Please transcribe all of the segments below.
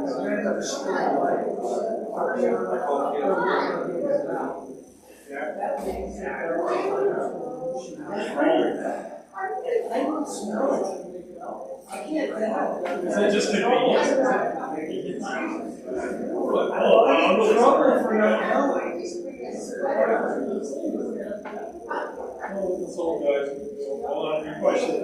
I don't smell it. I can't tell. Is that just convenience? I'm in trouble for not knowing. That's all, guys. Hold on, your question.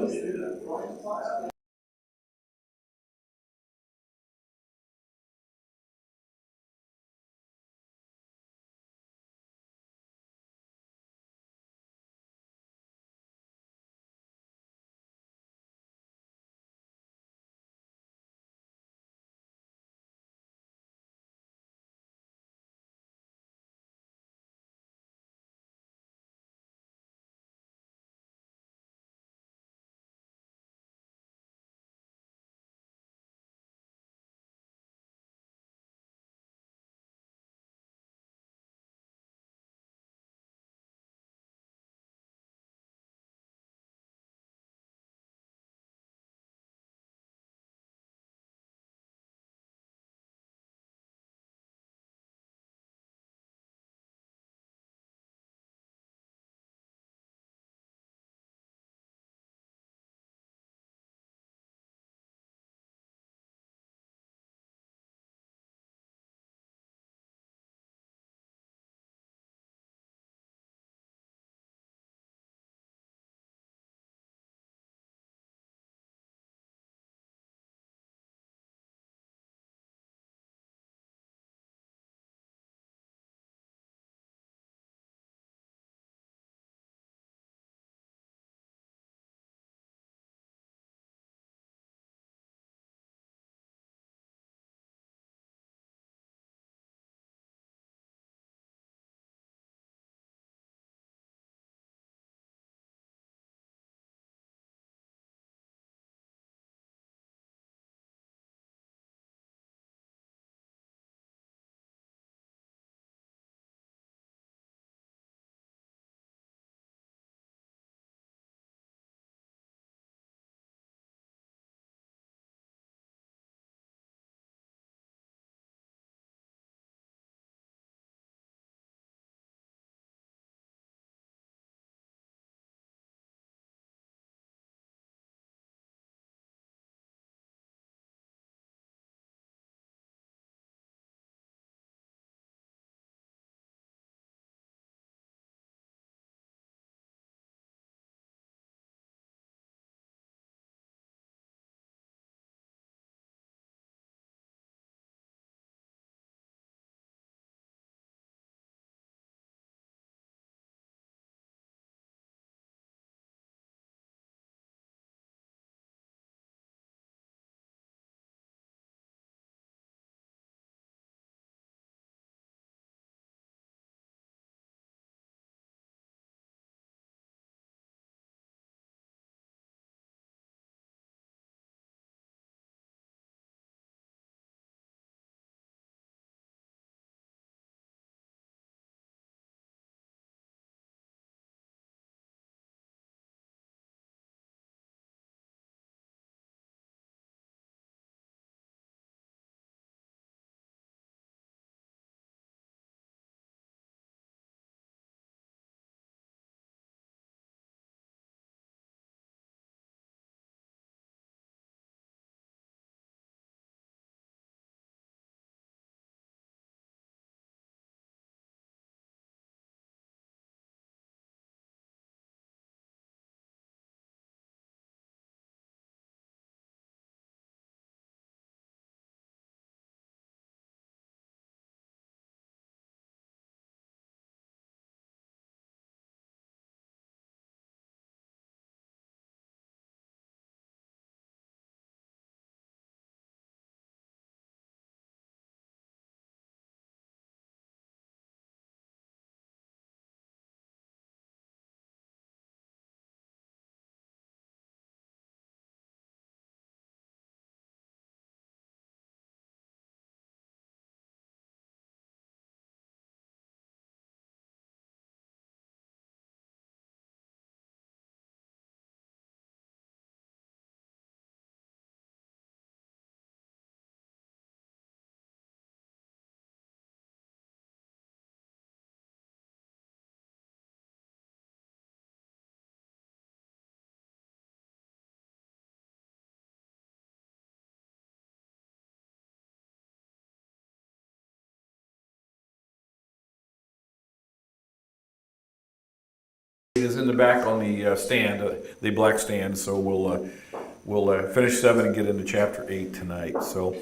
is in the back on the stand, the black stand. So we'll finish 7 and get into chapter 8 tonight. So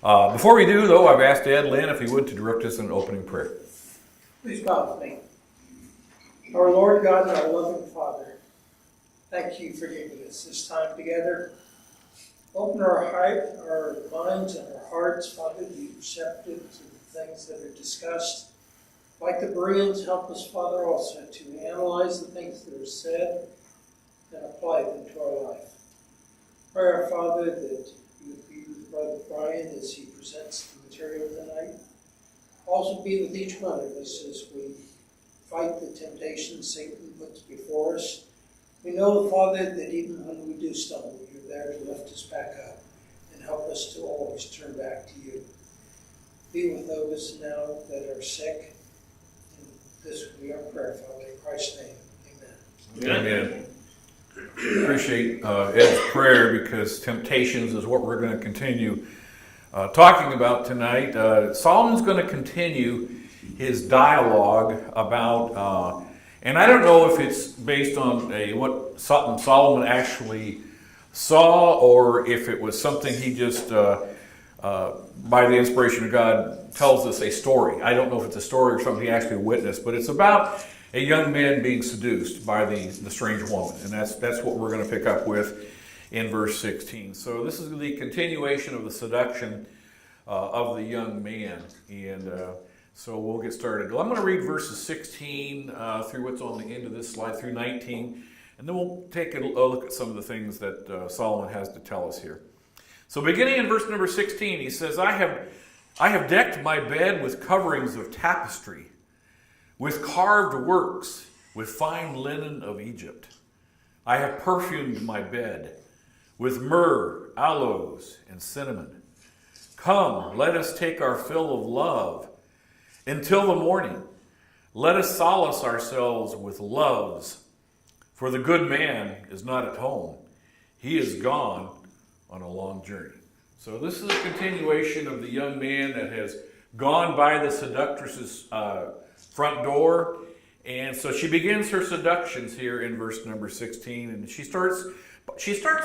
before we do, though, I've asked Ed Lynn if he would to direct us in an opening prayer. Please bow with me. Our Lord God and our loving Father, thank you for giving us this time together. Open our minds and our hearts, Father, to be receptive to the things that are discussed. Like the Bereans, help us, Father, also to analyze the things that are said and apply them to our life. Pray, our Father, that you would be with Brother Brian as he presents the material tonight. Also be with each one of us as we fight the temptations Satan puts before us. We know, Father, that even when we do stumble, you're there to lift us back up and help us to always turn back to you. Be with those now that are sick. And this will be our prayer, Father, in Christ's name. Amen. Amen. Appreciate Ed's prayer, because temptations is what we're going to continue talking about tonight. Solomon's going to continue his dialogue about, and I don't know if it's based on what Solomon actually saw, or if it was something he just, by the inspiration of God, tells us a story. I don't know if it's a story or something he actually witnessed, but it's about a young man being seduced by the strange woman, and that's what we're going to pick up with in verse 16. So this is the continuation of the seduction of the young man, and so we'll get started. Well, I'm going to read verses 16 through what's on the end of this slide, through 19, and then we'll take a look at some of the things that Solomon has to tell us here. So beginning in verse number 16, he says, I have decked my bed with coverings of tapestry, with carved works, with fine linen of Egypt. I have perfumed my bed with myrrh, aloes, and cinnamon. Come, let us take our fill of love until the morning. Let us solace ourselves with loves, for the good man is not at home. He is gone on a long journey. So this is a continuation of the young man that has gone by the seductress's front door. And so she begins her seductions here in verse number 16. And she starts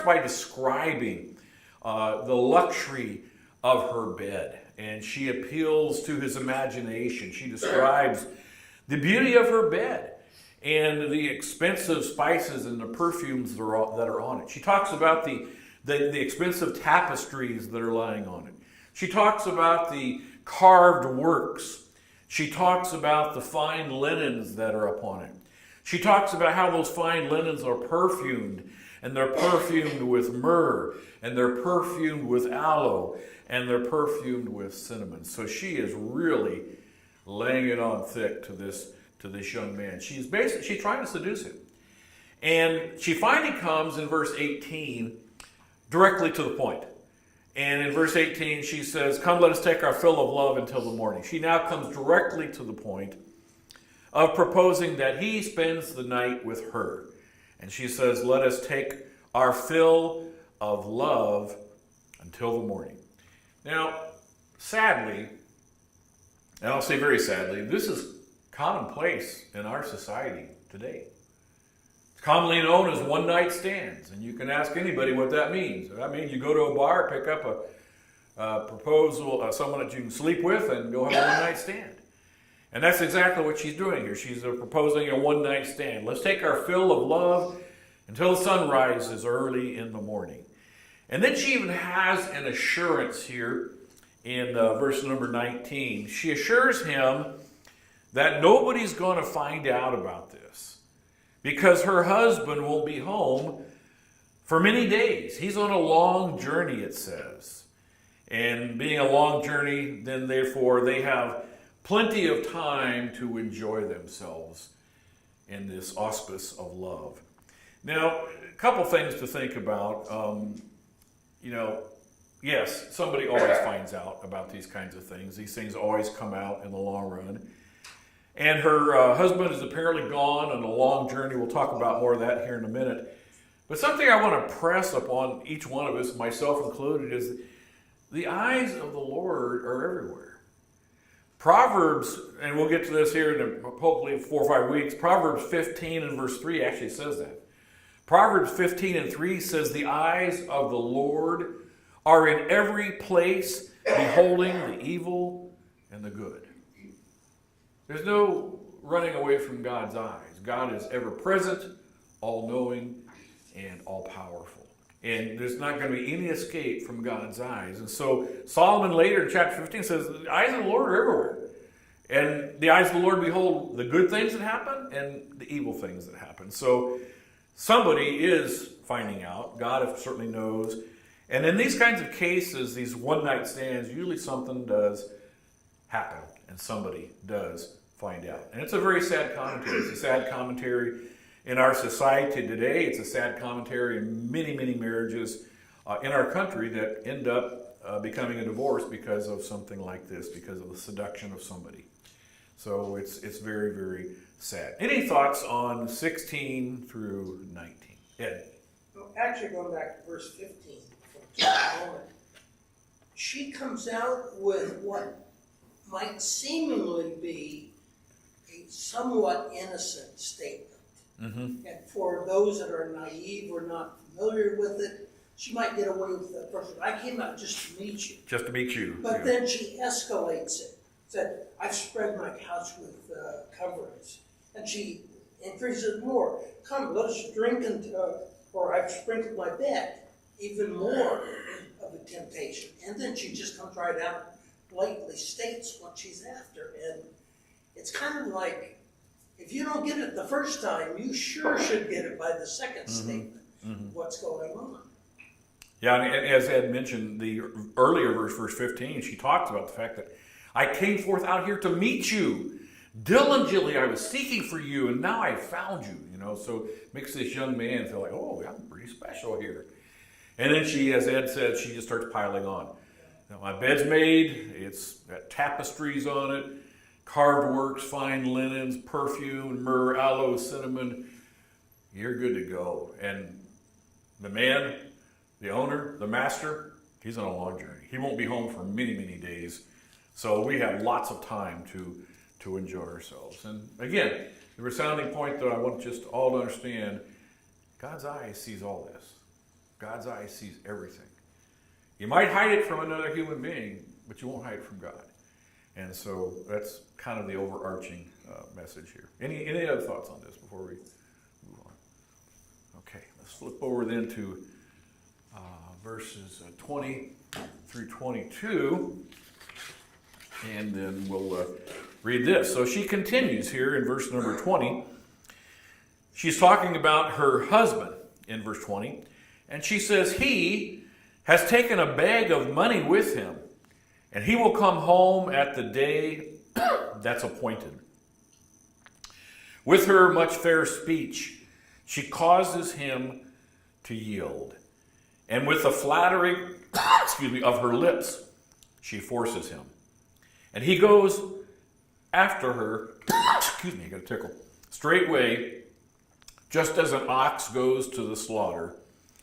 by describing the luxury of her bed. And she appeals to his imagination. She describes the beauty of her bed and the expensive spices and the perfumes that are on it. She talks about the expensive tapestries that are lying on it. She talks about the carved works. She talks about the fine linens that are upon it. She talks about how those fine linens are perfumed, and they're perfumed with myrrh, and they're perfumed with aloe, and they're perfumed with cinnamon. So she is really laying it on thick to this young man. She's trying to seduce him. And she finally comes in verse 18 directly to the point. And in verse 18, she says, come, let us take our fill of love until the morning. She now comes directly to the point of proposing that he spends the night with her. And she says, let us take our fill of love until the morning. Now, sadly, and I'll say very sadly, this is commonplace in our society today. Commonly known as one-night stands, and you can ask anybody what that means. I mean, you go to a bar, pick up a proposal, someone that you can sleep with, and go have a one-night stand. And that's exactly what she's doing here. She's proposing a one-night stand. Let's take our fill of love until the sun rises early in the morning. And then she even has an assurance here in verse number 19. She assures him that nobody's going to find out about this, because her husband won't be home for many days. He's on a long journey, it says. And being a long journey, then therefore they have plenty of time to enjoy themselves in this auspice of love. Now, a couple things to think about. Yes, somebody always finds out about these kinds of things. These things always come out in the long run. And her husband is apparently gone on a long journey. We'll talk about more of that here in a minute. But something I want to press upon each one of us, myself included, is the eyes of the Lord are everywhere. Proverbs, and we'll get to this here in hopefully 4 or 5 weeks, Proverbs 15 and verse 3 actually says that. Proverbs 15 and 3 says, the eyes of the Lord are in every place, beholding the evil and the good. There's no running away from God's eyes. God is ever present, all-knowing, and all-powerful. And there's not going to be any escape from God's eyes. And so Solomon later in chapter 15 says, the eyes of the Lord are everywhere. And the eyes of the Lord behold the good things that happen and the evil things that happen. So somebody is finding out. God certainly knows. And in these kinds of cases, these one-night stands, usually something does happen. And somebody does find out. And it's a very sad commentary. It's a sad commentary in our society today. It's a sad commentary in many, many marriages in our country that end up becoming a divorce because of something like this, because of the seduction of somebody. So it's very, very sad. Any thoughts on 16 through 19? Ed? Well, actually, going back to verse 15 for just a moment, she comes out with what might seemingly be a somewhat innocent statement. Mm-hmm. And for those that are naive or not familiar with it, she might get away with the person. I came out just to meet you. Just to meet you. But then she escalates it. Said, I've spread my couch with coverings. And she increases more. Come, let us drink, or I've sprinkled my bed. Even more of a temptation. And then she just comes right out and blatantly states what she's after. And it's kind of like, if you don't get it the first time, you sure should get it by the second statement. Mm-hmm. What's going on? Yeah, and as Ed mentioned, the earlier verse 15, she talks about the fact that I came forth out here to meet you. Diligently I was seeking for you, and now I found you. So it makes this young man feel like, oh, I'm pretty special here. And then she, as Ed said, she just starts piling on. My bed's made, it's got tapestries on it, carved works, fine linens, perfume, myrrh, aloe, cinnamon. You're good to go. And the man, the owner, the master, he's on a long journey. He won't be home for many, many days. So we have lots of time to enjoy ourselves. And again, the resounding point that I want just all to understand, God's eye sees all this. God's eye sees everything. You might hide it from another human being, but you won't hide it from God. And so that's kind of the overarching message here. Any other thoughts on this before we move on? Okay, let's flip over then to verses 20 through 22, and then we'll read this. So she continues here in verse number 20. She's talking about her husband in verse 20, and she says, he has taken a bag of money with him, and he will come home at the day that's appointed. With her much fair speech, she causes him to yield. And with the flattery, of her lips, she forces him. And he goes after her, I got a tickle, straightway, just as an ox goes to the slaughter,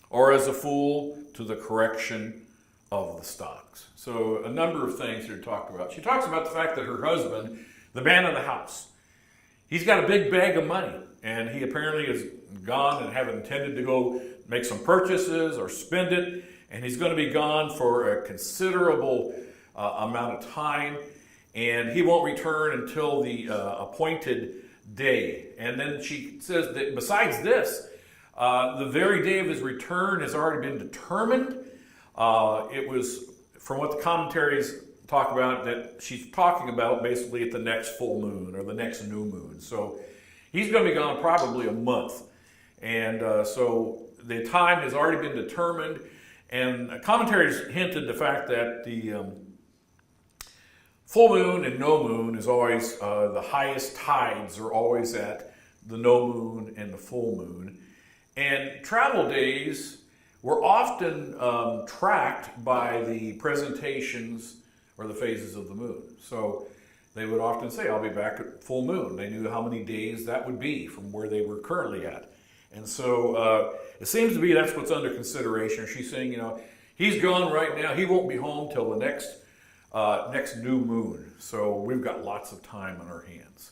or as a fool to the correction of the stocks. So a number of things here to talk about. She talks about the fact that her husband, the man of the house, he's got a big bag of money, and he apparently has gone and have intended to go make some purchases or spend it, and he's going to be gone for a considerable amount of time, and he won't return until the appointed day. And then she says that besides this, the very day of his return has already been determined. It was, from what the commentaries talk about, that she's talking about basically at the next full moon or the next new moon. So he's going to be gone probably a month. And so the time has already been determined. And commentaries hinted the fact that the full moon and no moon is always, the highest tides are always at the no moon and the full moon. And travel days were often tracked by the presentations or the phases of the moon. So they would often say, I'll be back at full moon. They knew how many days that would be from where they were currently at. And so it seems to be that's what's under consideration. She's saying, he's gone right now. He won't be home till the next next new moon. So we've got lots of time on our hands.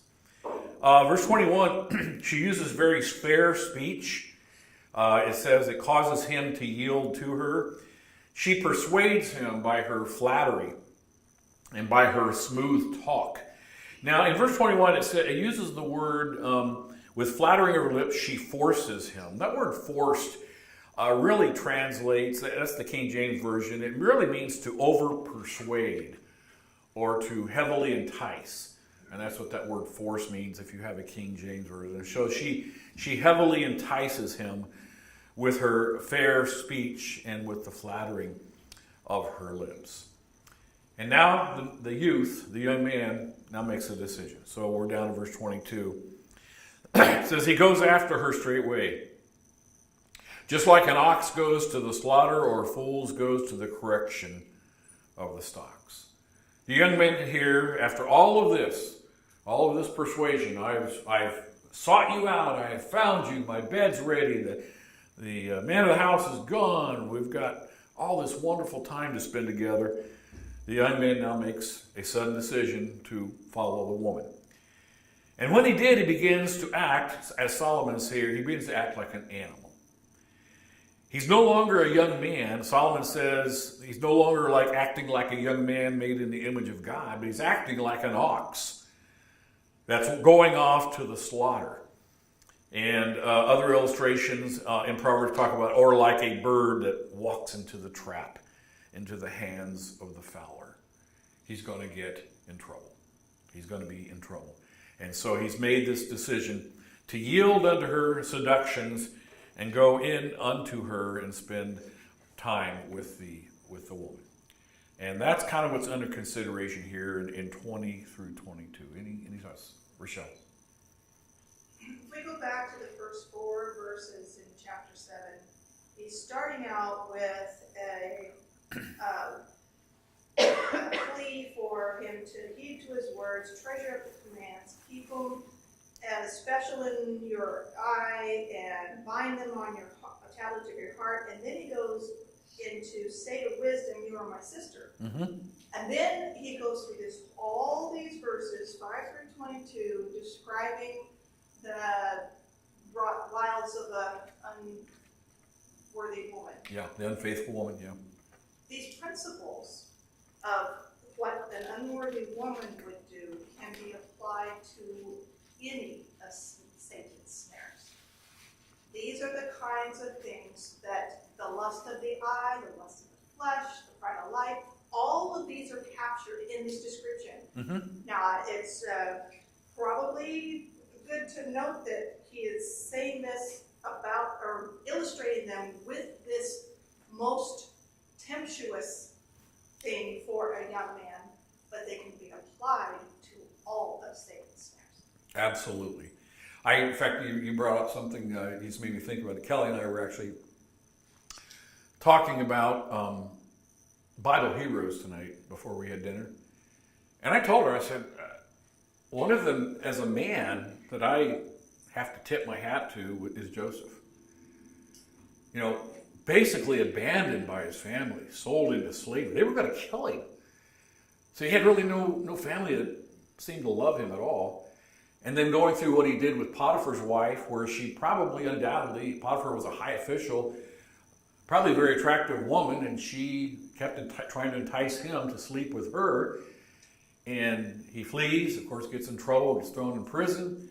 Verse 21, she uses very fair speech. It says it causes him to yield to her. She persuades him by her flattery and by her smooth talk. Now, in verse 21, it uses the word, with flattering of her lips, she forces him. That word forced really translates, that's the King James Version, it really means to over-persuade or to heavily entice. And that's what that word force means if you have a King James Version. So she heavily entices him with her fair speech and with the flattering of her lips. And now the youth, the young man, now makes a decision. So we're down to verse 22. It says, he goes after her straightway. Just like an ox goes to the slaughter or fools goes to the correction of the stocks. The young man here, after all of this persuasion, I've sought you out, I have found you, my bed's ready, the man of the house is gone, we've got all this wonderful time to spend together. The young man now makes a sudden decision to follow the woman. And when he did, he begins to act, as Solomon is here, he begins to act like an animal. He's no longer a young man. Solomon says he's no longer acting like a young man made in the image of God, but he's acting like an ox that's going off to the slaughter. And other illustrations in Proverbs talk about, or like a bird that walks into the trap, into the hands of the fowler. He's going to get in trouble. He's going to be in trouble. And so he's made this decision to yield unto her seductions and go in unto her and spend time with the woman. And that's kind of what's under consideration here in 20 through 22. Any thoughts? Rochelle? If we go back to the first 4 verses in chapter 7, he's starting out with a plea for him to heed to his words, treasure up the commands, keep them as special in your eye, and bind them on your tablets of your heart. And then he goes into, say to wisdom, you are my sister. Mm-hmm. And then he goes through all these verses, 5 through 22, describing the wiles of an unworthy woman. Yeah, the unfaithful woman, yeah. These principles of what an unworthy woman would do can be applied to any of Satan's snares. These are the kinds of things that the lust of the eye, the lust of the flesh, the pride of life, all of these are captured in this description. Mm-hmm. Now, it's probably good to note that he is saying this about, or illustrating them with this most tempestuous thing for a young man, but they can be applied to all of Satan's snares. Absolutely. In fact, you brought up something he's made me think about it. Kelly and I were actually talking about Bible heroes tonight before we had dinner. And I told her, I said, one of them, as a man, that I have to tip my hat to is Joseph. You know, basically abandoned by his family, sold into slavery. They were going to kill him. So he had really no family that seemed to love him at all. And then going through what he did with Potiphar's wife, where she probably undoubtedly, Potiphar was a high official, probably a very attractive woman, and she kept trying to entice him to sleep with her. And he flees, of course, gets in trouble, gets thrown in prison,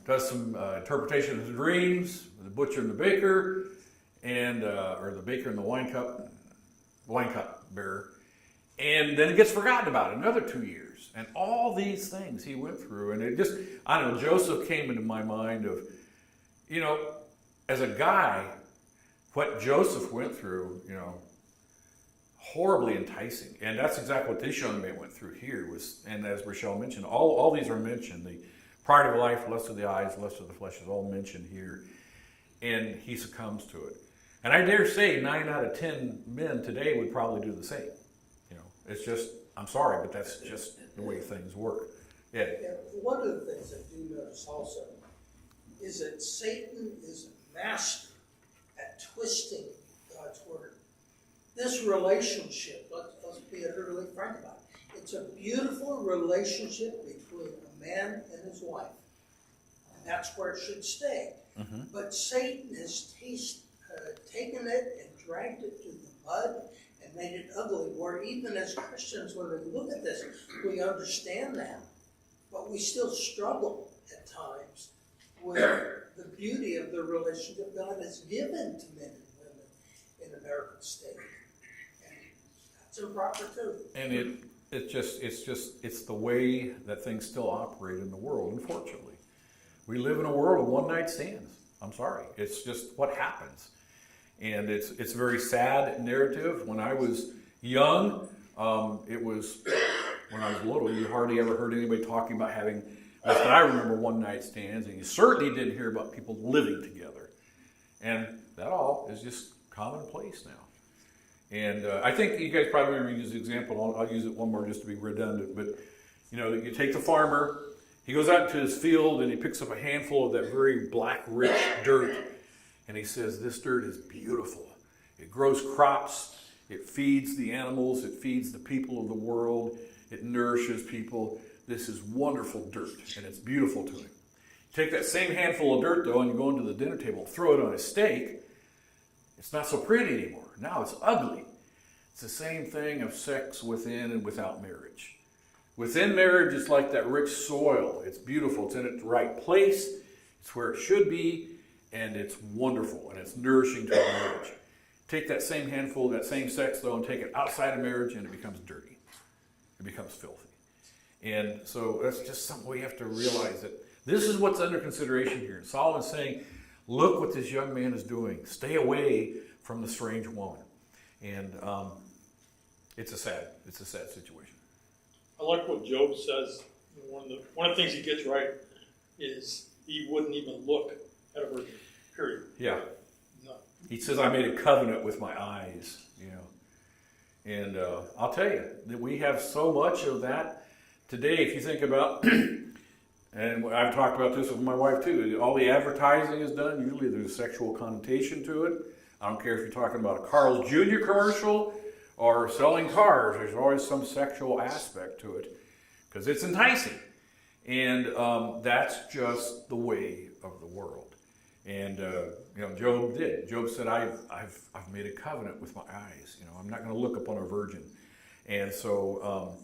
does some interpretation of his dreams, the butcher and the baker, and or the baker and the wine cup bearer. And then it gets forgotten about another 2 years. And all these things he went through. And it just, I don't know, Joseph came into my mind of, as a guy, what Joseph went through, horribly enticing. And that's exactly what this young man went through here. And as Rochelle mentioned, all these are mentioned. The pride of life, lust of the eyes, lust of the flesh is all mentioned here. And he succumbs to it. And I dare say 9 out of 10 men today would probably do the same. It's just, I'm sorry, but that's just the way things work. Yeah. One of the things I do notice also is that Satan is a master at twisting God's word. This relationship, let's let's be utterly frank about it. It's a beautiful relationship between a man and his wife. And that's where it should stay. Mm-hmm. But Satan has taken it and dragged it to the mud and made it ugly, where even as Christians, when we look at this, we understand that. But we still struggle at times with the beauty of the relationship God has given to men and women in the American state. And that's improper too. And it's the way that things still operate in the world, unfortunately. We live in a world of one-night stands. I'm sorry. It's just what happens. And it's a very sad narrative. When I was young, it was, when I was little, you hardly ever heard anybody talking about having, as I remember, one-night stands, and you certainly didn't hear about people living together. And that all is just commonplace now. And I think you guys probably remember this example. I'll use it one more just to be redundant. But, you take the farmer, he goes out into his field and he picks up a handful of that very black, rich dirt. And he says, this dirt is beautiful. It grows crops. It feeds the animals. It feeds the people of the world. It nourishes people. This is wonderful dirt, and it's beautiful to him. Take that same handful of dirt, though, and you go into the dinner table, throw it on a steak. It's not so pretty anymore. Now it's ugly. It's the same thing of sex within and without marriage. Within marriage, it's like that rich soil. It's beautiful. It's in its right place. It's where it should be, and it's wonderful, and it's nourishing to the marriage. Take that same handful, that same sex, though, and take it outside of marriage, and it becomes dirty. It becomes filthy. And so that's just something we have to realize, that this is what's under consideration here. Solomon's saying, look what this young man is doing. Stay away from the strange woman. And it's a sad situation. I like what Job says. One of the things he gets right is he wouldn't even look at a virgin, period. Yeah. No. He says, I made a covenant with my eyes, And I'll tell you that we have so much of that today. If you think about, and I've talked about this with my wife too, all the advertising is done. Usually there's a sexual connotation to it. I don't care if you're talking about a Carl's Jr. commercial or selling cars. There's always some sexual aspect to it because it's enticing. And that's just the way of the world. And Job did. Job said, "I've made a covenant with my eyes. I'm not going to look upon a virgin." And so,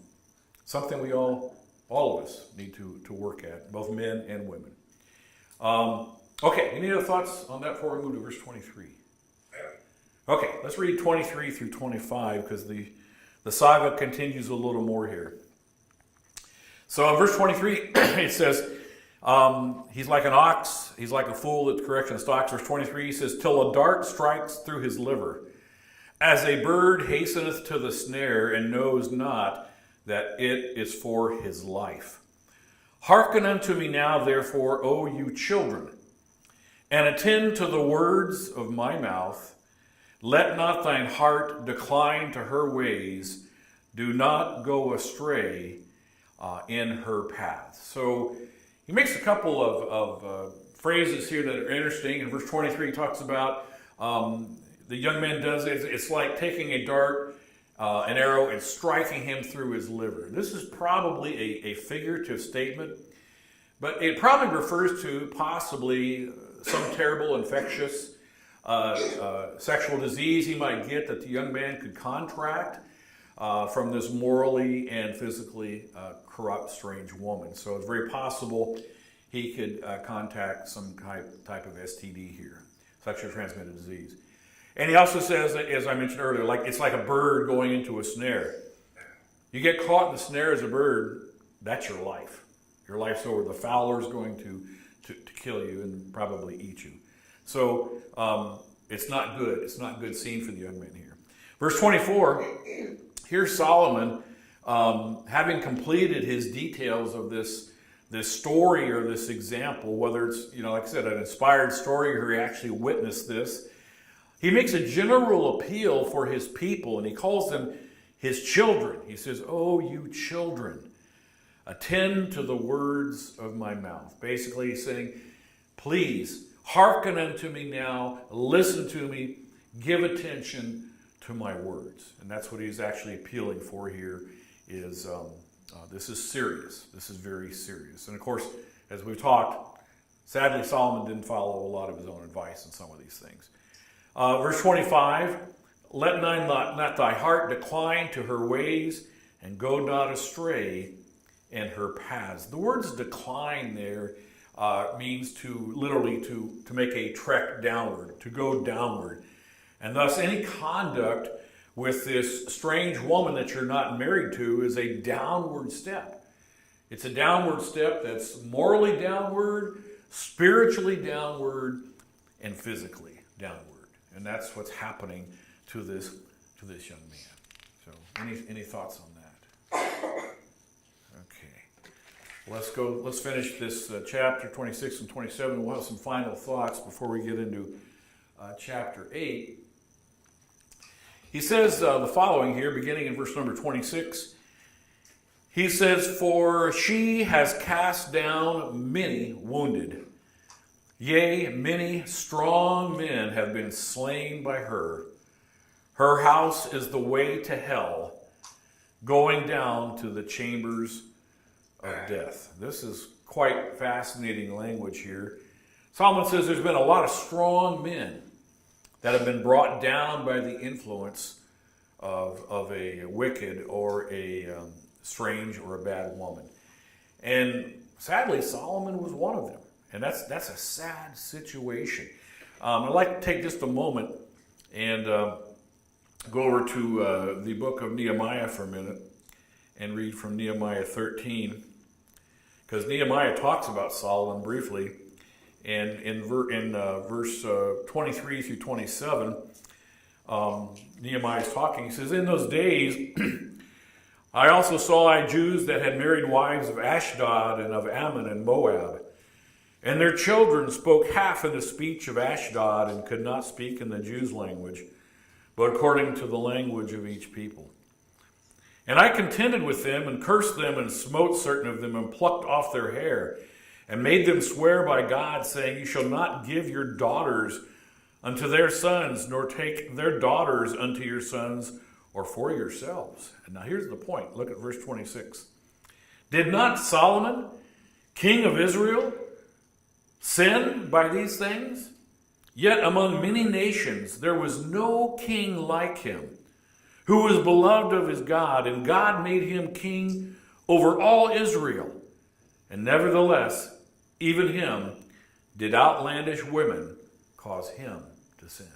something we all of us need to work at, both men and women. Okay, any other thoughts on that before we move to verse 23? Okay, let's read 23 through 25 because the saga continues a little more here. So in verse 23, it says, he's like an ox, he's like a fool that correction stalks. Verse 23, he says, till a dart strikes through his liver, as a bird hasteneth to the snare, and knows not that it is for his life. Hearken unto me now, therefore, O you children, and attend to the words of my mouth. Let not thine heart decline to her ways. Do not go astray in her path. So he makes a couple of phrases here that are interesting. In verse 23, he talks about the young man does it. It's like taking a dart, an arrow, and striking him through his liver. This is probably a figurative statement, but it probably refers to possibly some terrible infectious sexual disease he might get that the young man could contract from this morally and physically corrupt, strange woman. So it's very possible he could contact some type of STD here, sexually transmitted disease. And he also says, as I mentioned earlier, it's like a bird going into a snare. You get caught in the snare as a bird, that's your life. Your life's over. The fowler's going to kill you and probably eat you. So it's not good. It's not a good scene for the young man here. Verse 24, here's Solomon having completed his details of this story or this example, whether it's, like I said, an inspired story or he actually witnessed this. He makes a general appeal for his people, and he calls them his children. He says, "Oh, you children, attend to the words of my mouth." Basically, he's saying, please, hearken unto me now, listen to me, give attention to my words. And that's what he's actually appealing for here is this is serious. This is very serious. And of course, as we've talked, sadly, Solomon didn't follow a lot of his own advice in some of these things. Verse 25, let not thy heart decline to her ways, and go not astray in her paths. The words decline there means to literally to make a trek downward, to go downward. And thus any conduct with this strange woman that you're not married to is a downward step. It's a downward step that's morally downward, spiritually downward, and physically downward. And that's what's happening to this young man. So any thoughts on that? Okay. Let's finish this chapter 26 and 27. We'll have some final thoughts before we get into chapter 8. He says the following here, beginning in verse number 26. He says, for she has cast down many wounded. Yea, many strong men have been slain by her. Her house is the way to hell, going down to the chambers of death. This is quite fascinating language here. Solomon says there's been a lot of strong men that have been brought down by the influence of a wicked or a strange or a bad woman. And sadly, Solomon was one of them. And that's a sad situation. I'd like to take just a moment and go over to the book of Nehemiah for a minute and read from Nehemiah 13. Because Nehemiah talks about Solomon briefly. And in verse 23 through 27, Nehemiah is talking. He says, in those days, I also saw Jews that had married wives of Ashdod and of Ammon and Moab. And their children spoke half in the speech of Ashdod and could not speak in the Jews' language, but according to the language of each people. And I contended with them and cursed them and smote certain of them and plucked off their hair and made them swear by God, saying, you shall not give your daughters unto their sons, nor take their daughters unto your sons or for yourselves. And now here's the point. Look at verse 26. Did not Solomon, king of Israel, sin by these things? Yet among many nations there was no king like him, who was beloved of his God, and God made him king over all Israel. And nevertheless, even him did outlandish women cause him to sin.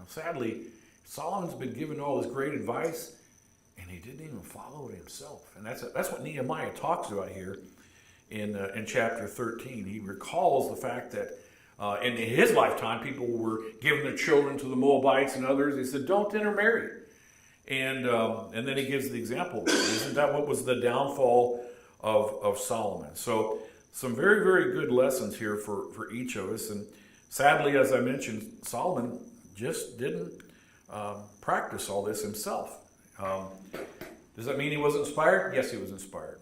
Sadly, Solomon's been given all this great advice, and he didn't even follow it himself. And that's what Nehemiah talks about here in chapter 13. He recalls the fact that in his lifetime, people were giving their children to the Moabites and others. He said, don't intermarry. And then he gives the example. Isn't that what was the downfall of Solomon? So some very, very good lessons here for each of us. And sadly, as I mentioned, Solomon just didn't practice all this himself. Does that mean he was inspired? Yes, he was inspired.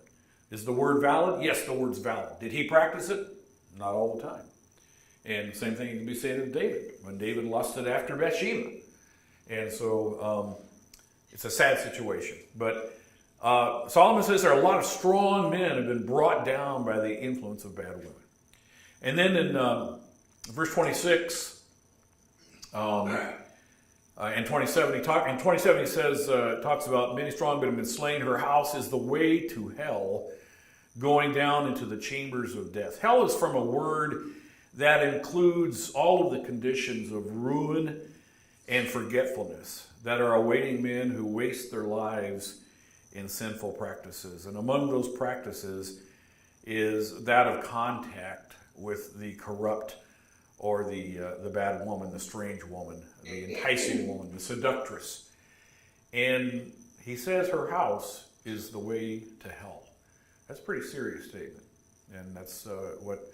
Is the word valid? Yes, the word's valid. Did he practice it? Not all the time. And same thing can be said of David, when David lusted after Bathsheba. And so it's a sad situation. But Solomon says there are a lot of strong men have been brought down by the influence of bad women. And then in verse 26 and 27, he says, talks about many strong men have been slain. Her house is the way to hell, going down into the chambers of death. Hell is from a word that includes all of the conditions of ruin and forgetfulness that are awaiting men who waste their lives in sinful practices. And among those practices is that of contact with the corrupt or the bad woman, the strange woman, the enticing woman, the seductress. And he says her house is the way to hell. That's a pretty serious statement. And that's what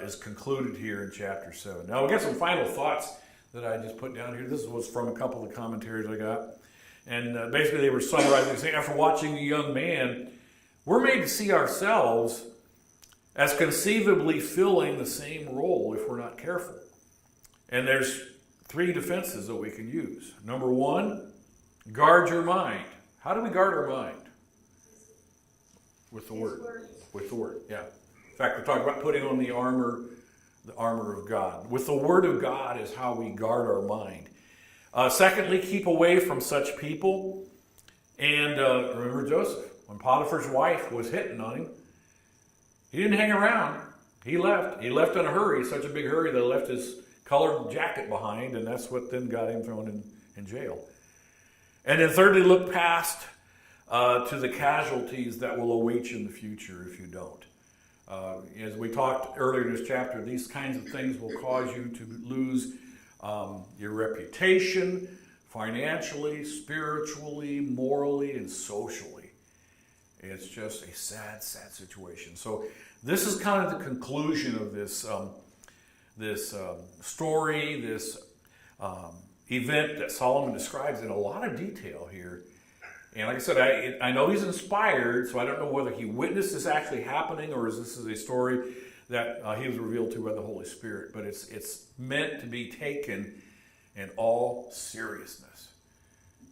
is concluded here in chapter 7. Now, we'll get some final thoughts that I just put down here. This was from a couple of commentaries I got. And basically they were summarizing, saying, after watching a young man, we're made to see ourselves as conceivably filling the same role if we're not careful. And there's 3 defenses that we can use. Number 1, guard your mind. How do we guard our mind? With the Word. With the Word, yeah. In fact, we're talking about putting on the armor of God. With the Word of God is how we guard our mind. Secondly, keep away from such people. And remember Joseph, when Potiphar's wife was hitting on him, he didn't hang around. He left. He left in a hurry, such a big hurry that he left his colored jacket behind, and that's what then got him thrown in jail. And then thirdly, look past to the casualties that will await you in the future if you don't. As we talked earlier in this chapter, these kinds of things will cause you to lose your reputation, financially, spiritually, morally, and socially. It's just a sad, sad situation. So this is kind of the conclusion of this story, this event that Solomon describes in a lot of detail here. And like I said, I know he's inspired, so I don't know whether he witnessed this actually happening or this is a story that he was revealed to by the Holy Spirit. But it's meant to be taken in all seriousness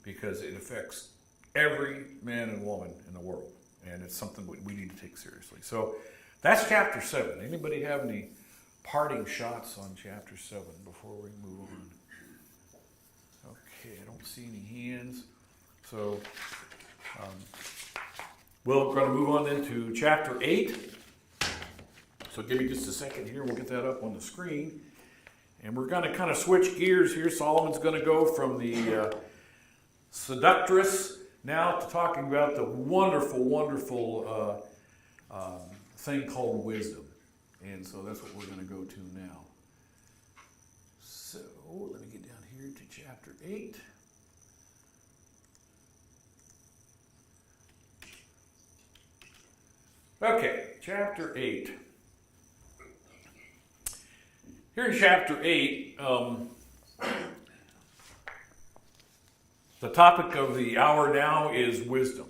because it affects every man and woman in the world. And it's something we need to take seriously. So that's chapter 7. Anybody have any parting shots on chapter 7 before we move on? Okay, I don't see any hands. So we're going to move on then to chapter 8. So give me just a second here. We'll get that up on the screen. And we're going to kind of switch gears here. Solomon's going to go from the seductress now to talking about the wonderful, wonderful thing called wisdom. And so that's what we're going to go to now. So let me get down here to chapter 8. Okay, chapter 8. Here in chapter 8, the topic of the hour now is wisdom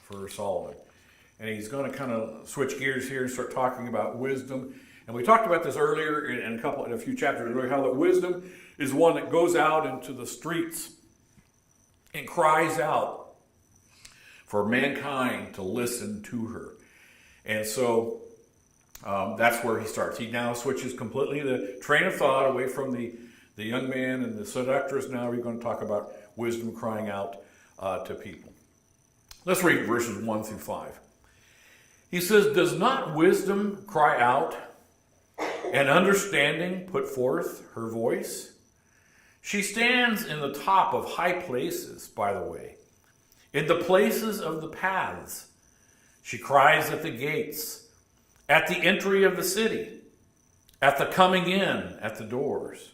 for Solomon. And he's going to kind of switch gears here and start talking about wisdom. And we talked about this earlier in a few chapters earlier, how that wisdom is one that goes out into the streets and cries out for mankind to listen to her. And so that's where he starts. He now switches completely the train of thought away from the young man and the seductress. Now we're going to talk about wisdom crying out to people. Let's read verses 1 through 5. He says, "Does not wisdom cry out, and understanding put forth her voice? She stands in the top of high places, by the way, in the places of the paths. She cries at the gates, at the entry of the city, at the coming in, at the doors.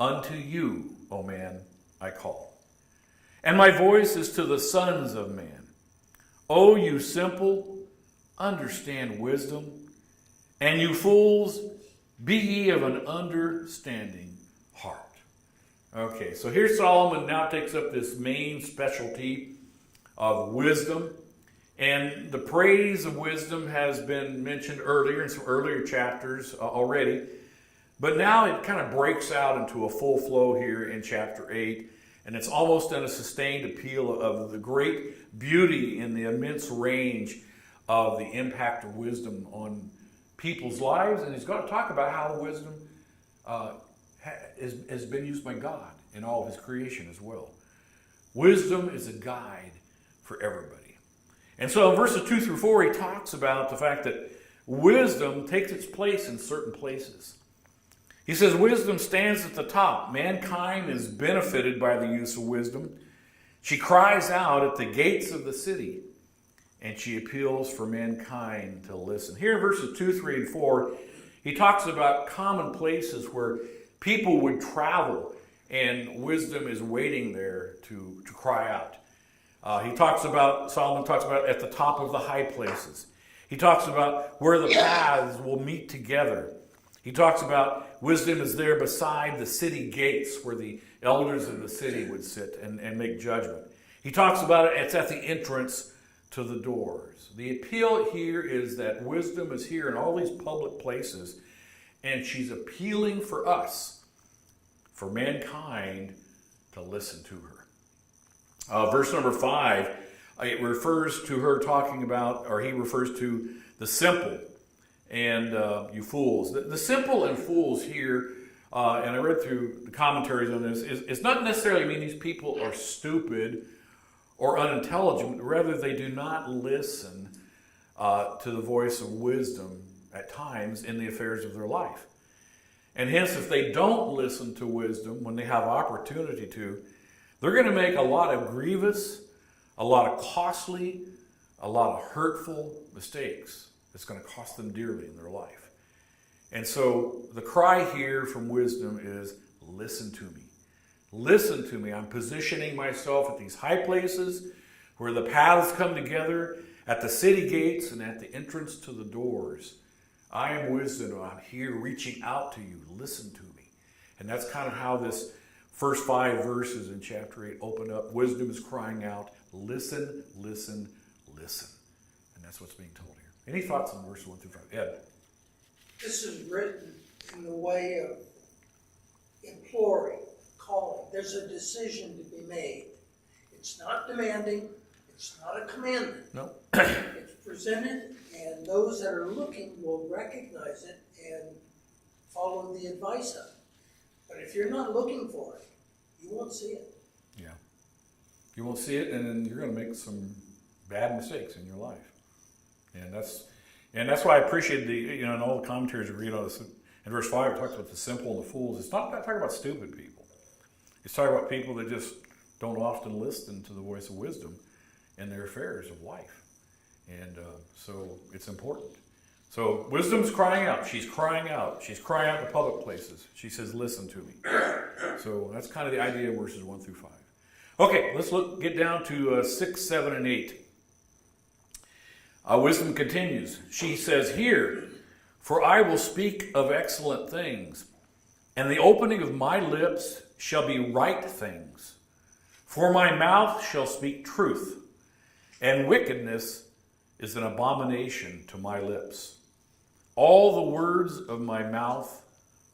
Unto you, O man, I call. And my voice is to the sons of man. O you simple, understand wisdom. And you fools, be ye of an understanding heart." Okay, so here Solomon now takes up this main specialty of wisdom. And the praise of wisdom has been mentioned earlier in some earlier chapters already. But now it kind of breaks out into a full flow here in chapter 8. And it's almost in a sustained appeal of the great beauty and the immense range of the impact of wisdom on people's lives. And he's going to talk about how wisdom has been used by God in all of his creation as well. Wisdom is a guide for everybody. And so in verses 2 through 4, he talks about the fact that wisdom takes its place in certain places. He says wisdom stands at the top. Mankind is benefited by the use of wisdom. She cries out at the gates of the city, and she appeals for mankind to listen. Here in verses 2, 3, and 4, he talks about common places where people would travel, and wisdom is waiting there to cry out. Solomon talks about at the top of the high places. He talks about where the paths will meet together. He talks about wisdom is there beside the city gates where the elders of the city would sit and make judgment. He talks about it's at the entrance to the doors. The appeal here is that wisdom is here in all these public places, and she's appealing for us, for mankind to listen to her. Verse number 5, it refers to her talking about, or he refers to the simple and you fools. The simple and fools here, and I read through the commentaries on this, is not necessarily mean these people are stupid or unintelligent. Rather, they do not listen to the voice of wisdom at times in the affairs of their life. And hence, if they don't listen to wisdom when they have opportunity to, they're going to make a lot of grievous, a lot of costly, a lot of hurtful mistakes. It's going to cost them dearly in their life. And so the cry here from wisdom is, listen to me. Listen to me. I'm positioning myself at these high places where the paths come together, at the city gates and at the entrance to the doors. I am wisdom. I'm here reaching out to you. Listen to me. And that's kind of how this first 5 verses in chapter 8 open up. Wisdom is crying out, listen, listen, listen. And that's what's being told here. Any thoughts on verses 1 through 5? Ed? This is written in the way of imploring, calling. There's a decision to be made. It's not demanding. It's not a commandment. No. It's presented, and those that are looking will recognize it and follow the advice of it. But if you're not looking for it, you won't see it. Yeah. You won't see it, and then you're going to make some bad mistakes in your life. And that's why I appreciate in all the commentaries we read on this. In verse 5, it talks about the simple and the fools. It's not talking about stupid people. It's talking about people that just don't often listen to the voice of wisdom in their affairs of life. And so it's important. So wisdom's crying out. She's crying out. She's crying out in the public places. She says, listen to me. So that's kind of the idea of verses 1 through 5. Okay, let's get down to 6, 7, and 8. Wisdom continues. She says, hear, for I will speak of excellent things, and the opening of my lips shall be right things. For my mouth shall speak truth, and wickedness is an abomination to my lips. All the words of my mouth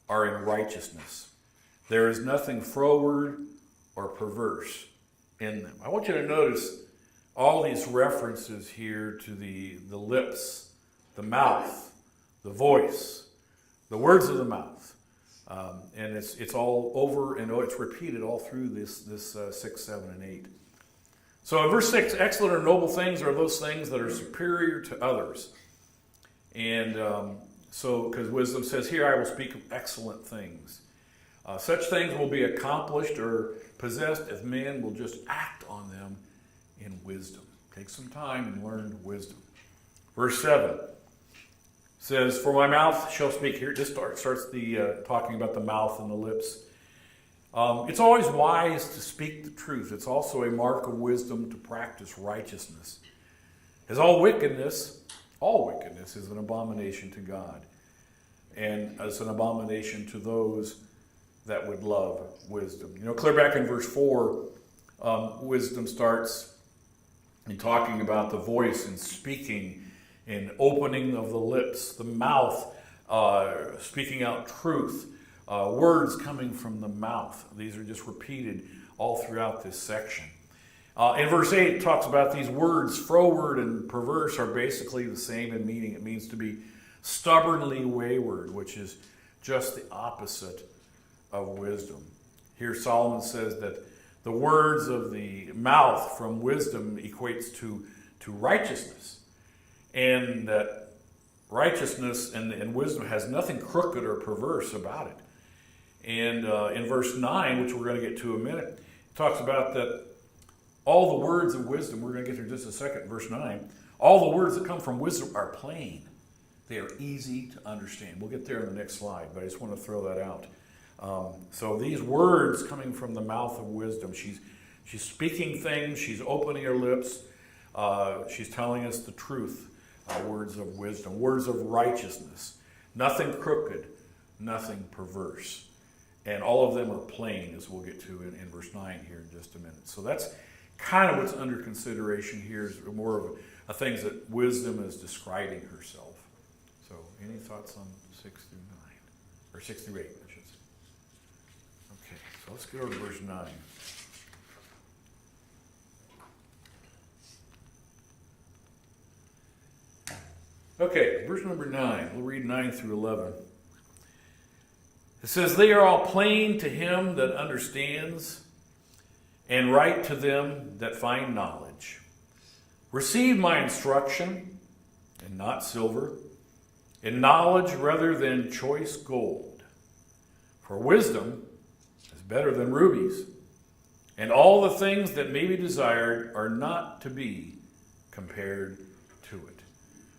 are in righteousness. There is nothing froward or perverse in them. I want you to notice all these references here to the lips, the mouth, the voice, the words of the mouth. And it's all over, and it's repeated all through this 6, 7, and 8. So in verse 6, excellent or noble things are those things that are superior to others. And so, because wisdom says, here I will speak of excellent things. Such things will be accomplished or possessed if men will just act on them in wisdom. Take some time and learn wisdom. Verse 7 says, for my mouth shall speak. Here, this starts the talking about the mouth and the lips. It's always wise to speak the truth. It's also a mark of wisdom to practice righteousness. As all wickedness is an abomination to God. And it's an abomination to those that would love wisdom. Clear back in verse 4, wisdom starts in talking about the voice and speaking and opening of the lips, the mouth speaking out truth, words coming from the mouth. These are just repeated all throughout this section. In verse 8, it talks about these words, froward and perverse, are basically the same in meaning. It means to be stubbornly wayward, which is just the opposite of wisdom. Here Solomon says that the words of the mouth from wisdom equates to righteousness. And that righteousness and wisdom has nothing crooked or perverse about it. And in verse 9, which we're going to get to in a minute, it talks about that all the words of wisdom, we're going to get there in just a second, verse 9, all the words that come from wisdom are plain. They are easy to understand. We'll get there in the next slide, but I just want to throw that out. So these words coming from the mouth of wisdom, she's speaking things, she's opening her lips, she's telling us the truth, words of wisdom, words of righteousness, nothing crooked, nothing perverse. And all of them are plain, as we'll get to in verse 9 here in just a minute. So that's kind of what's under consideration here, is more of a things that wisdom is describing herself. So any thoughts on 6 through 9? Or 6 through 8, I should say. Okay. So let's go to verse 9. Okay, verse number 9. We'll read 9 through 11. It says, "They are all plain to him that understands, and right to them that find knowledge. Receive my instruction, and not silver, in knowledge rather than choice gold. For wisdom is better than rubies, and all the things that may be desired are not to be compared to it."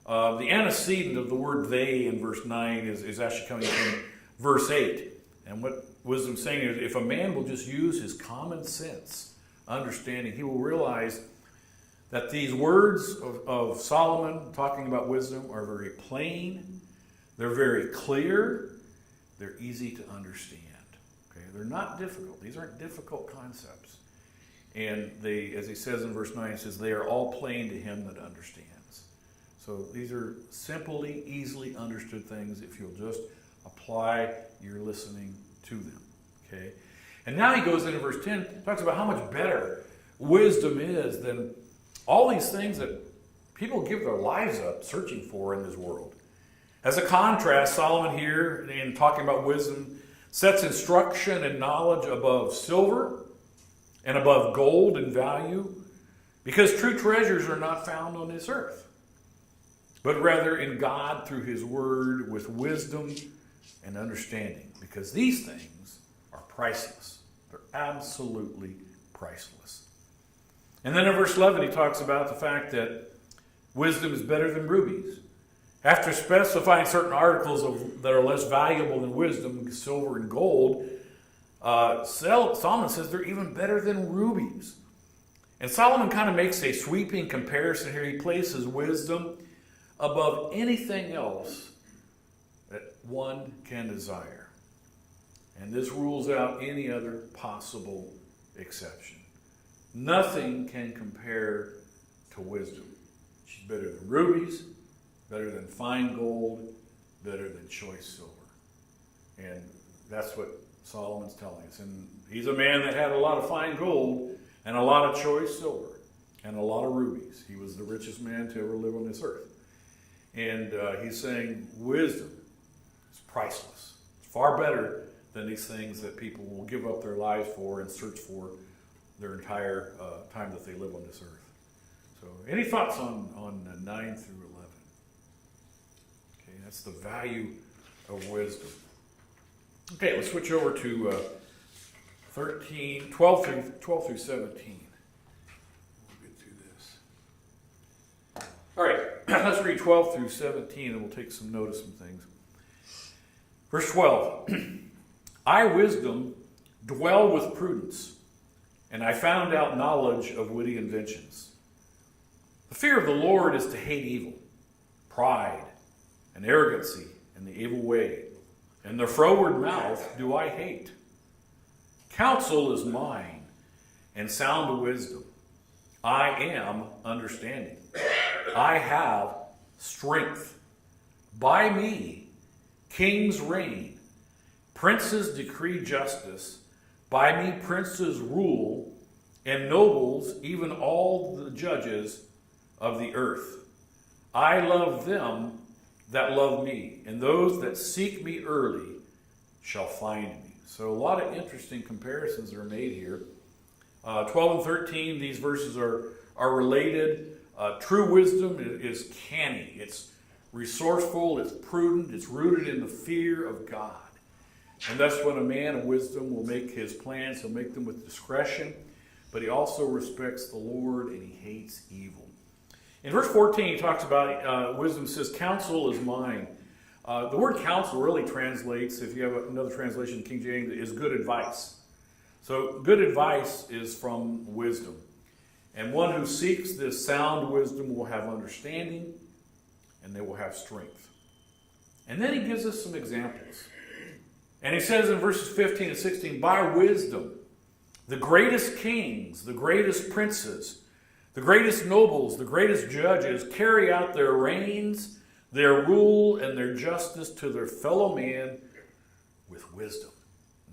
The antecedent of the word "they" in verse 9 is actually coming from verse 8. And what wisdom's saying is, if a man will just use his common sense understanding, he will realize that these words of Solomon talking about wisdom are very plain, they're very clear, they're easy to understand. Okay, they're not difficult. These aren't difficult concepts. And they, as he says in verse 9, he says, "They are all plain to him that understands." So these are simply, easily understood things if you'll just apply your listening to them. Okay? And now he goes into verse 10, talks about how much better wisdom is than all these things that people give their lives up searching for in this world. As a contrast, Solomon here, in talking about wisdom, sets instruction and knowledge above silver and above gold in value, because true treasures are not found on this earth, but rather in God through his word with wisdom and understanding, because these things are priceless. They're absolutely priceless. And then in verse 11, he talks about the fact that wisdom is better than rubies. After specifying certain articles that are less valuable than wisdom, silver and gold, Solomon says they're even better than rubies. And Solomon kind of makes a sweeping comparison here. He places wisdom above anything else that one can desire. And this rules out any other possible exception. Nothing can compare to wisdom. She's better than rubies, better than fine gold, better than choice silver. And that's what Solomon's telling us. And he's a man that had a lot of fine gold and a lot of choice silver and a lot of rubies. He was the richest man to ever live on this earth. And he's saying wisdom is priceless. It's far better than these things that people will give up their lives for and search for their entire time that they live on this earth. So any thoughts on 9 through 11? Okay, that's the value of wisdom. Okay, let's switch over to 12 through 17. We'll get through this. All right, let's read 12 through 17 and we'll take some notice of things. Verse 12. "I, wisdom, dwell with prudence, and I found out knowledge of witty inventions. The fear of the Lord is to hate evil, pride, and arrogancy, and the evil way. And the froward mouth do I hate. Counsel is mine, and sound wisdom. I am understanding. I have strength. By me, kings reign. Princes decree justice. By me, princes rule, and nobles, even all the judges of the earth. I love them that love me, and those that seek me early shall find me." So a lot of interesting comparisons are made here. 12 and 13, these verses are related. True wisdom is canny. It's resourceful, it's prudent, it's rooted in the fear of God. And that's when a man of wisdom will make his plans. He'll make them with discretion, but he also respects the Lord and he hates evil. In verse 14, he talks about wisdom says, "Counsel is mine." The word counsel really translates, if you have another translation, King James, is good advice. So good advice is from wisdom. And one who seeks this sound wisdom will have understanding and they will have strength. And then he gives us some examples. And he says in verses 15 and 16, "By wisdom, the greatest kings, the greatest princes, the greatest nobles, the greatest judges carry out their reigns, their rule, and their justice to their fellow man with wisdom."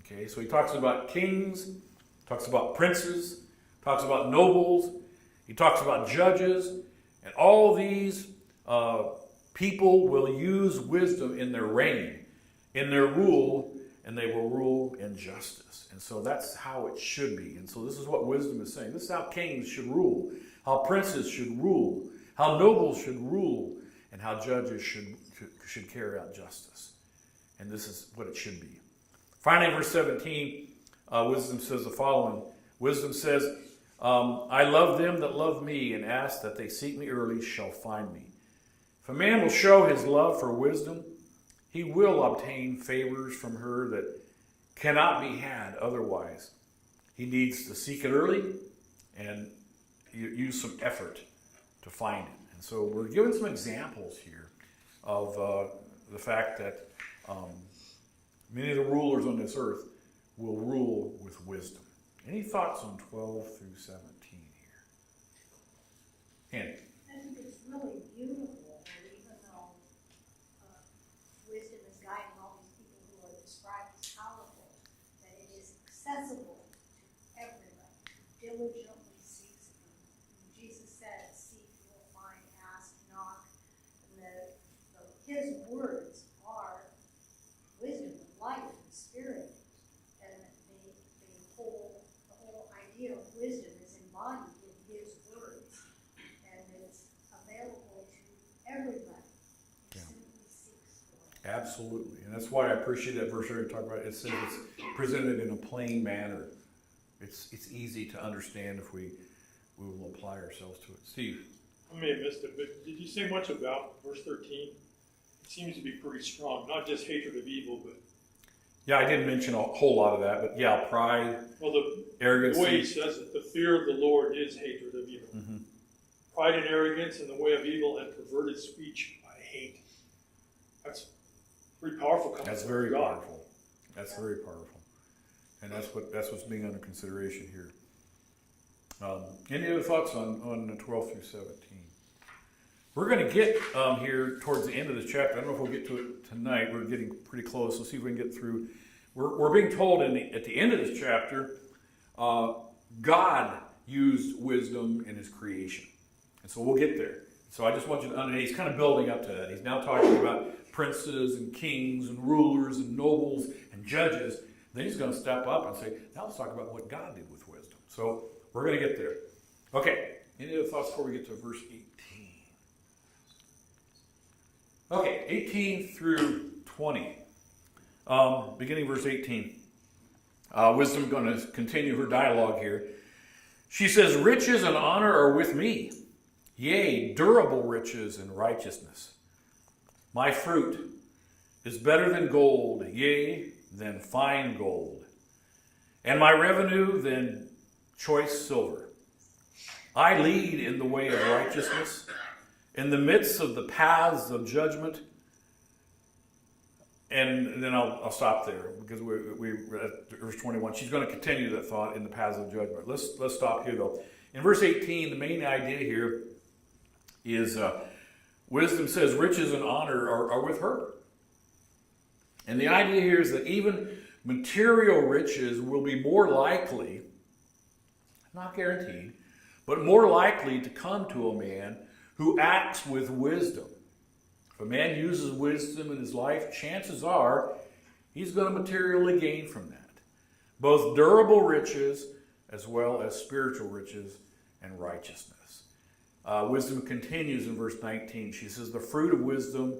Okay, Okay, so he talks about kings, talks about princes, talks about nobles, he talks about judges, and all these people will use wisdom in their reign, in their rule, and they will rule in justice. And so that's how it should be. And so this is what wisdom is saying. This is how kings should rule, how princes should rule, how nobles should rule, and how judges should carry out justice. And this is what it should be. Finally, verse 17, wisdom says the following. Wisdom says, I love them that love me, and ask that they seek me early shall find me. If a man will show his love for wisdom, he will obtain favors from her that cannot be had otherwise. He needs to seek it early and use some effort to find it. And so we're given some examples here of the fact that many of the rulers on this earth will rule with wisdom. Any thoughts on 12 through 17 here? Andy? I think it's really beautiful that even though wisdom is guiding all these people who are described as powerful, that it is accessible to everyone who diligently seeks it. And Jesus said, seek, you will find, ask, knock. And his words are wisdom and life and spirit. And the whole idea of wisdom is embodied in his words. And it's available to everybody who simply seeks for it. Absolutely. And that's why I appreciate that verse you're talking about. It says it's presented in a plain manner. It's easy to understand if we will apply ourselves to it. Steve? I may have missed it, but did you say much about verse 13? It seems to be pretty strong, not just hatred of evil, but... Yeah, I didn't mention a whole lot of that, but yeah, pride, arrogance. The way he says it, the fear of the Lord is hatred of evil. Mm-hmm. Pride and arrogance in the way of evil and perverted speech I hate. That's pretty powerful. That's very powerful. That's very powerful. And that's what's being under consideration here. Any other thoughts on 12 through 17? We're going to get here towards the end of this chapter. I don't know if we'll get to it tonight. We're getting pretty close. Let's see if we can get through. We're being told at the end of this chapter, God used wisdom in his creation. And so we'll get there. So I just want you to understand, he's kind of building up to that. He's now talking about princes and kings and rulers and nobles and judges. Then he's going to step up and say, now let's talk about what God did with wisdom. So we're going to get there. Okay, any other thoughts before we get to verse 18? Okay, 18 through 20. Beginning verse 18. Wisdom going to continue her dialogue here. She says, riches and honor are with me, yea, durable riches and righteousness. My fruit is better than gold, yea, than fine gold, and my revenue than choice silver. I lead in the way of righteousness, in the midst of the paths of judgment. And then I'll stop there because we're at verse 21. She's going to continue that thought in the paths of judgment. Let's stop here though. In verse 18, the main idea here is wisdom says riches and honor are with her. And the idea here is that even material riches will be more likely, not guaranteed, but more likely to come to a man who acts with wisdom. If a man uses wisdom in his life, chances are he's going to materially gain from that. Both durable riches as well as spiritual riches and righteousness. Wisdom continues in verse 19. She says the fruit of wisdom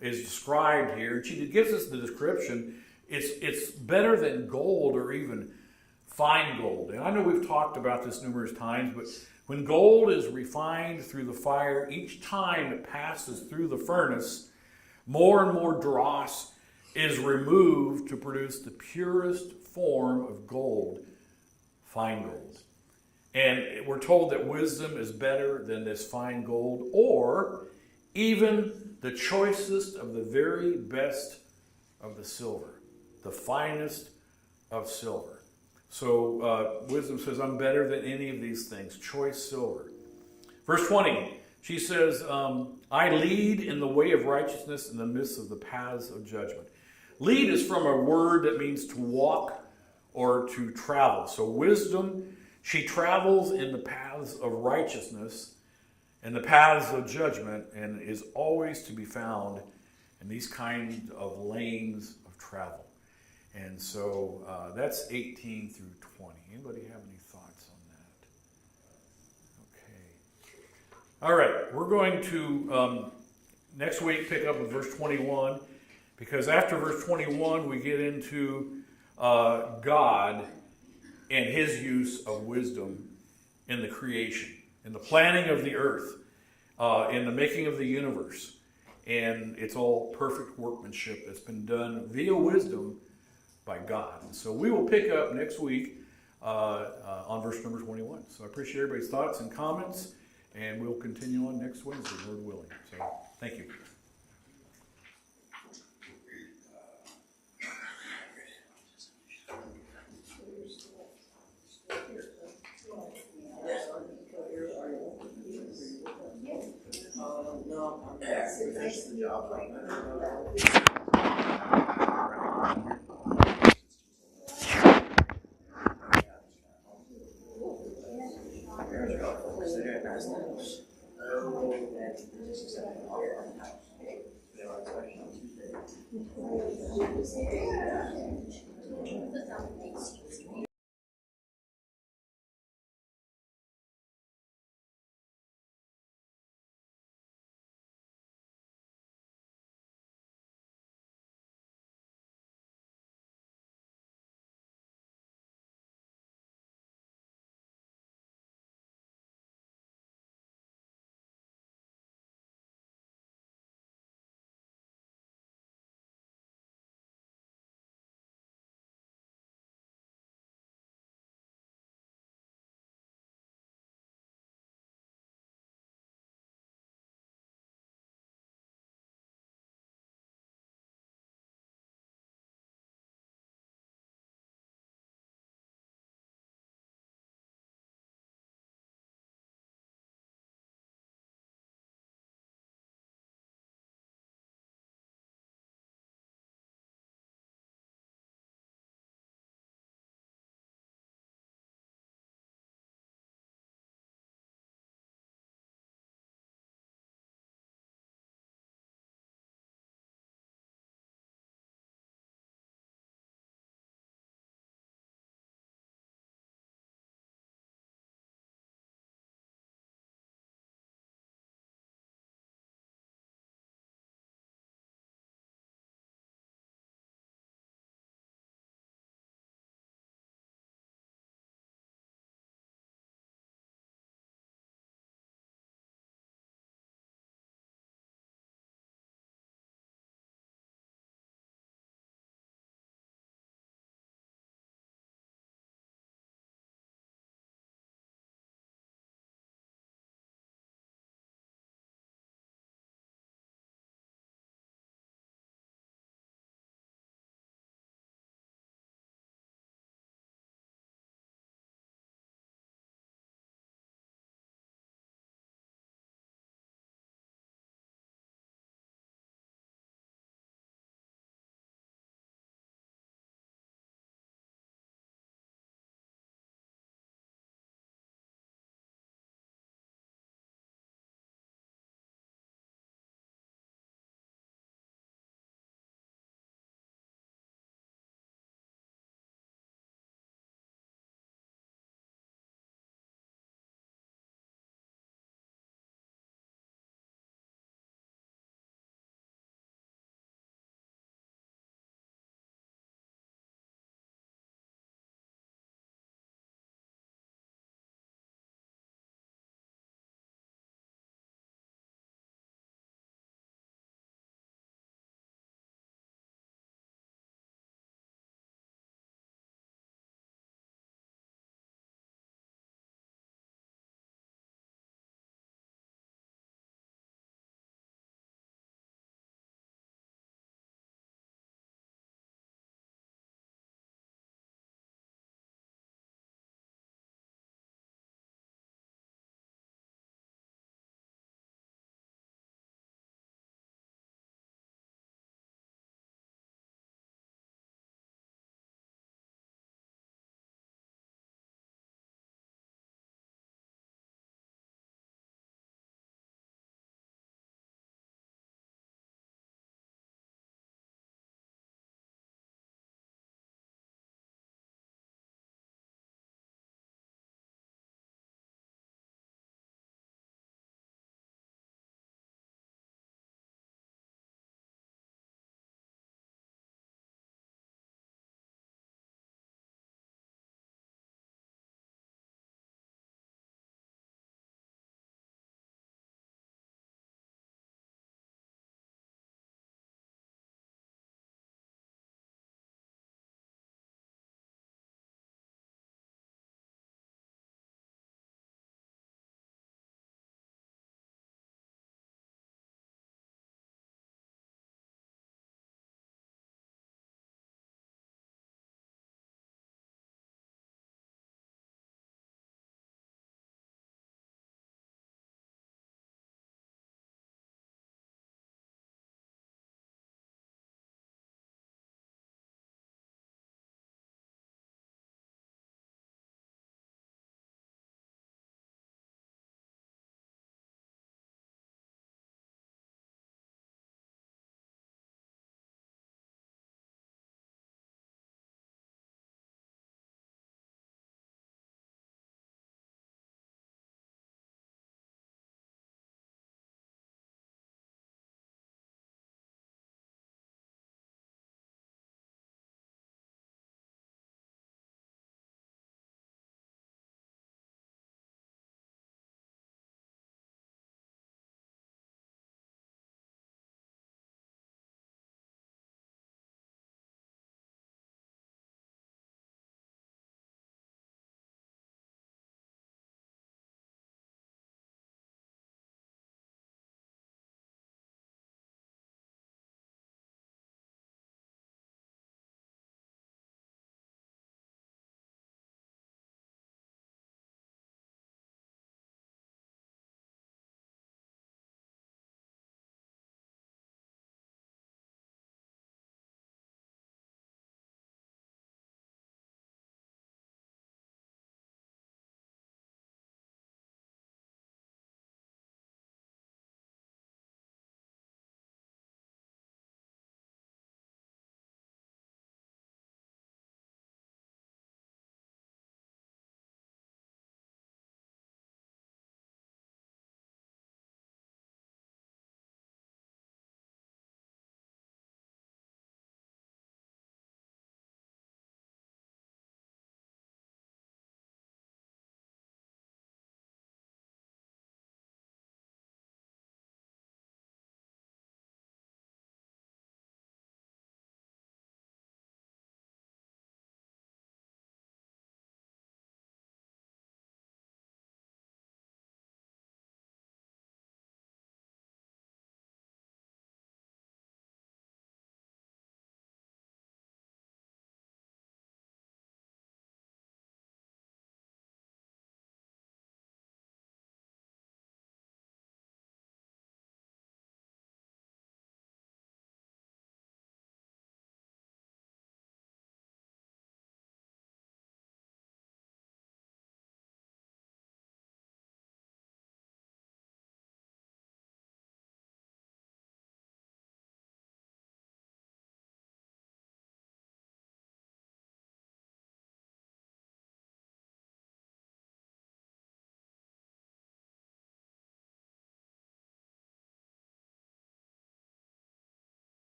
is described here. She gives us the description. It's better than gold or even fine gold. And I know we've talked about this numerous times, but when gold is refined through the fire, each time it passes through the furnace, more and more dross is removed to produce the purest form of gold, fine gold. And we're told that wisdom is better than this fine gold, or even the choicest of the very best of the silver, the finest of silver. So wisdom says, I'm better than any of these things, choice silver. Verse 20, she says, I lead in the way of righteousness in the midst of the paths of judgment. Lead is from a word that means to walk or to travel. So wisdom, she travels in the paths of righteousness and the paths of judgment, and is always to be found in these kinds of lanes of travel. And so that's 18 through 20. Anybody have any thoughts on that? Okay. All right, we're going to next week pick up with verse 21, because after verse 21 we get into God and his use of wisdom in the creation, in the planning of the earth, in the making of the universe. And it's all perfect workmanship that's been done via wisdom by God. And so we will pick up next week on verse number 21. So I appreciate everybody's thoughts and comments, and we'll continue on next Wednesday, Lord willing. So thank you.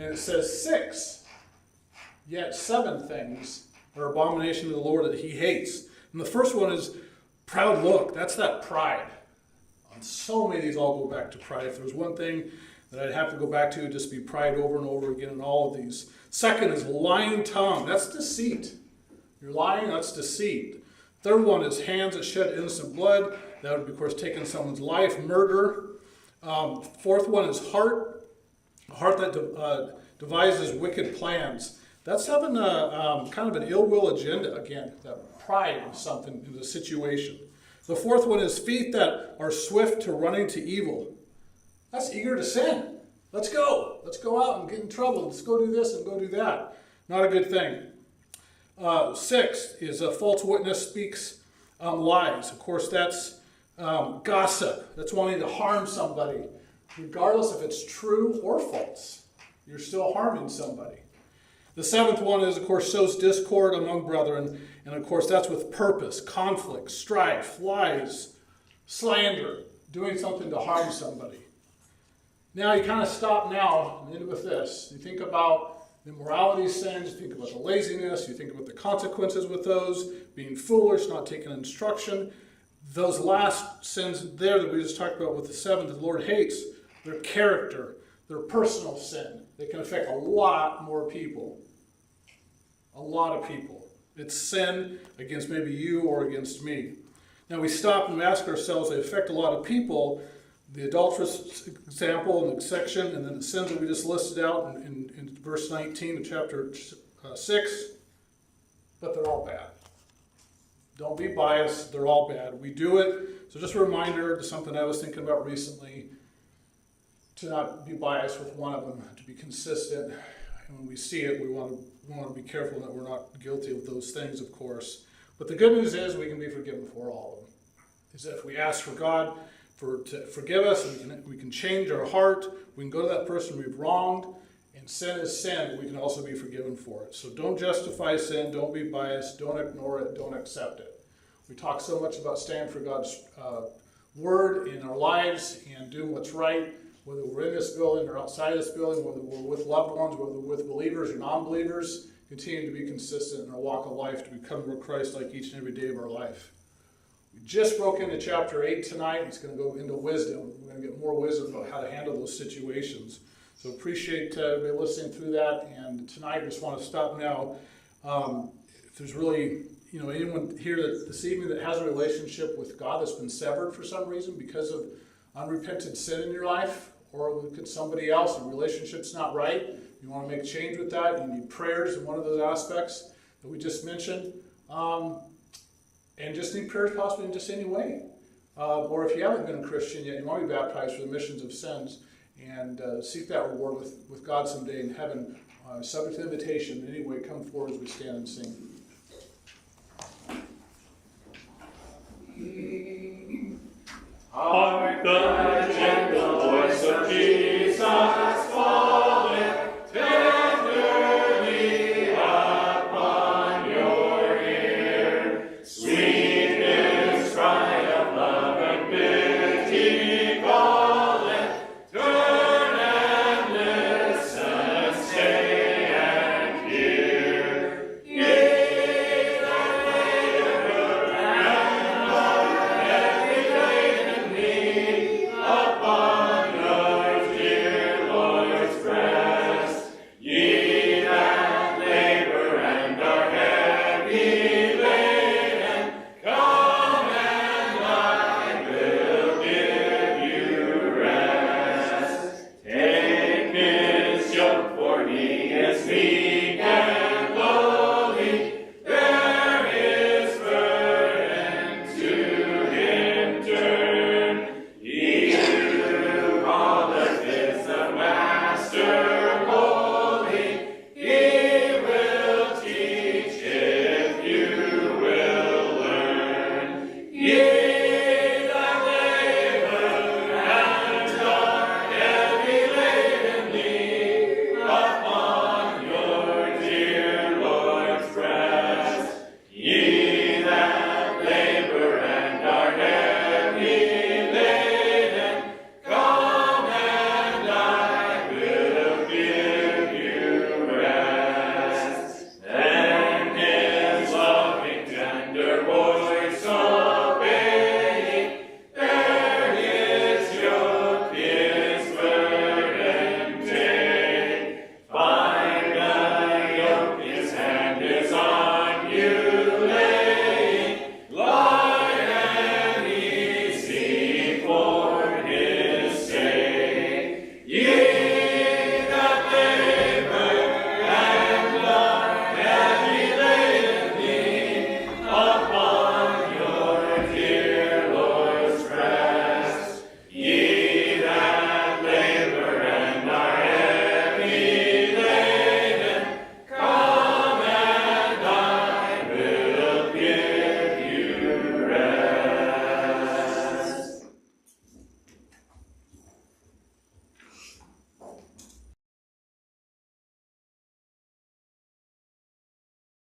And it says 6, yet 7 things are abomination to the Lord that he hates. And the first one is proud look. That's that pride. On so many of these all go back to pride. If there's one thing that I'd have to go back to, it'd just be pride over and over again in all of these. Second is lying tongue. That's deceit. You're lying, that's deceit. Third one is hands that shed innocent blood. That would be, of course, taking someone's life, murder. Fourth one is heart. A heart that devises wicked plans. That's having a kind of an ill will agenda, again, that pride in something, in the situation. The fourth one is feet that are swift to running to evil. That's eager to sin. Let's go. Let's go out and get in trouble. Let's go do this and go do that. Not a good thing. 6 is a false witness speaks lies. Of course, that's gossip. That's wanting to harm somebody. Regardless if it's true or false, you're still harming somebody. The 7th one is, of course, sows discord among brethren. And, of course, that's with purpose, conflict, strife, lies, slander, doing something to harm somebody. Now, you kind of stop now and end with this. You think about the morality sins, you think about the laziness, you think about the consequences with those, being foolish, not taking instruction. Those last sins there that we just talked about with the 7th, the Lord hates, their character, their personal sin. They can affect a lot more people. A lot of people. It's sin against maybe you or against me. Now we stop and ask ourselves, they affect a lot of people. The adulterous example in the section, and then the sins that we just listed out in verse 19 of chapter 6, but they're all bad. Don't be biased, they're all bad. We do it, so just a reminder to something I was thinking about recently, to not be biased with one of them, to be consistent. And when we see it, we want to be careful that we're not guilty of those things, of course. But the good news is we can be forgiven for all of them. Is that if we ask for God to forgive us, we can change our heart, we can go to that person we've wronged, and sin is sin, we can also be forgiven for it. So don't justify sin, don't be biased, don't ignore it, don't accept it. We talk so much about standing for God's word in our lives and doing what's right, whether we're in this building or outside this building, whether we're with loved ones, whether we're with believers or non-believers, continue to be consistent in our walk of life to become more Christ-like each and every day of our life. We just broke into chapter 8 tonight. It's going to go into wisdom. We're going to get more wisdom about how to handle those situations. So appreciate everybody listening through that. And tonight, I just want to stop now. If there's really, anyone here this evening that has a relationship with God that's been severed for some reason because of unrepented sin in your life, or look at somebody else, the relationship's not right, you want to make change with that, you need prayers in one of those aspects that we just mentioned, and just need prayers possibly in just any way. Or if you haven't been a Christian yet, you want to be baptized for the remissions of sins, and seek that reward with God someday in heaven, subject to invitation. Anyway, come forward as we stand and sing. Hark the gentle voice of Jesus.